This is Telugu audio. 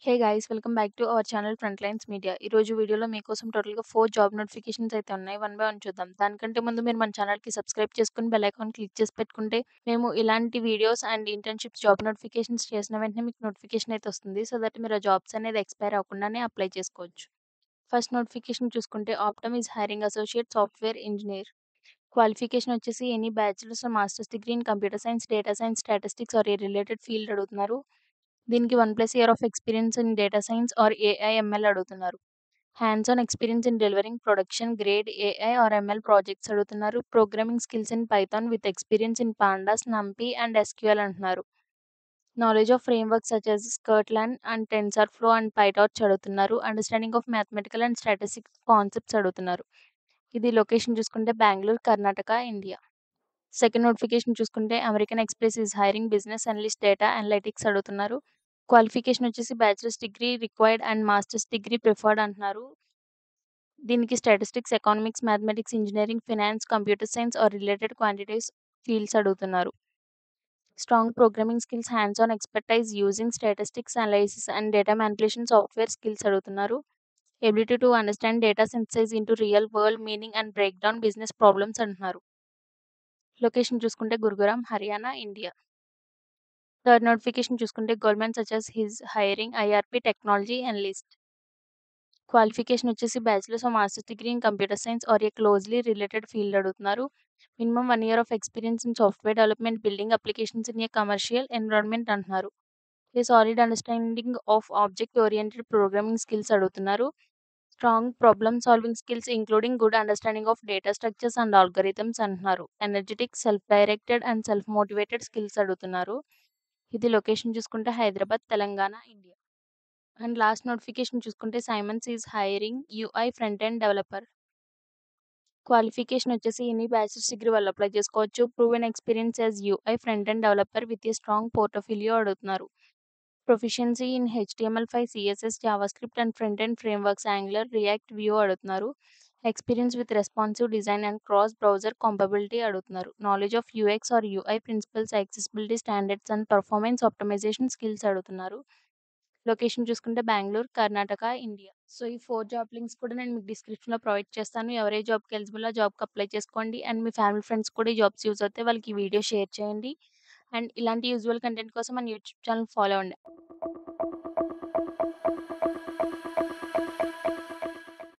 Hey guys welcome back to our channel front lines media. ఈరోజు వీడియోలో మీకోసం టోటల్‌గా 4 జాబ్ నోటిఫికేషన్స్ అయితే ఉన్నాయి. వన్ బై వన్ చూద్దాం. దానికంటే ముందు మీరు మన ఛానల్‌కి సబ్స్క్రైబ్ చేసుకొని బెల్ ఐకాన్ క్లిక్ చేసి పెట్టుకుంటే మేము ఇలాంటి videos and internships job notifications చేసిన వెంటనే మీకు నోటిఫికేషన్ అయితే వస్తుంది. సో దట్ మీరు ఆ జాబ్స్ అనేది ఎక్స్‌పైర్ అవ్వకుండానే అప్లై చేసుకోవచ్చు. ఫస్ట్ నోటిఫికేషన్ చూసుకుంటే Optum is hiring associate software engineer. Qualification వచ్చేసి any bachelors or masters degree in computer science, data science, statistics or a related field అడుగుతున్నారు. దీనికి 1+ year of experience in data science or AI, ML అడుగుతున్నారు. Hands on experience in delivering production grade AI or ML projects అడుగుతున్నారు. Programming skills in Python with experience in pandas, NumPy and SQL అంటున్నారు. Knowledge of frameworks such as scikit learn and TensorFlow and PyTorch అడుగుతున్నారు. Understanding of mathematical and statistics concepts అడుగుతున్నారు. ఇది లొకేషన్ చూసుకుంటే Bengaluru, Karnataka, India. Second notification చూసుకుంటే American Express is hiring business analyst data analytics అడుగుతున్నారు. క్వాలిఫికేషన్ వచ్చేసి bachelors degree required and masters degree preferred అంటున్నారు. దీనికి statistics, economics, mathematics, engineering, finance, computer science or related quantities fields అడుగుతున్నారు. Strong programming skills, hands on expertise using statistics analysis and data manipulation software skills అడుగుతున్నారు. Ability to understand data synthesise into real world meaning and break down business problems అంటున్నారు. లొకేషన్ చూసుకుంటే Gurugram, Haryana, India. Third notification చూసుకుంటే government such as his hiring IRP technology analyst. Qualification వచ్చేసి bachelors or masters degree in computer science or a closely related field అడుగుతున్నారు. Minimum 1 year of experience in software development, building applications in a commercial environment అంటున్నారు. A solid understanding of object oriented programming skills అడుగుతున్నారు. Strong problem solving skills including good understanding of data structures and algorithms అంటున్నారు. Energetic, self directed and self motivated skills అడుగుతున్నారు. ఇది లొకేషన్ చూసుకుంటే Hyderabad, Telangana, India. And last notification చూసుకుంటే Simons is hiring UI front end developer. Qualification వచ్చేసి ఎనీ బ్యాచిలర్స్ డిగ్రీ వాళ్ళు అప్లై చేసుకోవచ్చు. Proven experience as UI front end developer with a strong portfolio అడుగుతున్నారు. Proficiency in HTML five, CSS, JavaScript and front end frameworks Angular, react, view అడుగుతున్నారు. Experience with responsive design and cross browser compatibility అడుగుతున్నారు. Knowledge of UX or UI principles, accessibility standards and performance optimisation skills అడుగుతున్నారు. లొకేషన్ చూసుకుంటే బెంగుళూరు, కర్ణాటక, ఇండియా. సో, ఈ 4 జాబ్ లింక్స్ కూడా నేను మీకు డిస్క్రిప్షన్‌లో ప్రొవైడ్ చేస్తాను. ఎవరు ఏ జాబ్‌కి ఎలిజిబుల్ ఆ జాబ్‌కి అప్లై చేసుకోండి. అండ్ మీ ఫ్యామిలీ ఫ్రెండ్స్ కూడా ఈ జాబ్స్ యూజ్ అవుతాయి. వాళ్ళకి ఈ వీడియో షేర్ చేయండి. అండ్ ఇలాంటి యూజువల్ కంటెంట్ కోసం మన యూట్యూబ్ ఛానల్ ఫాలో అవ్వండి.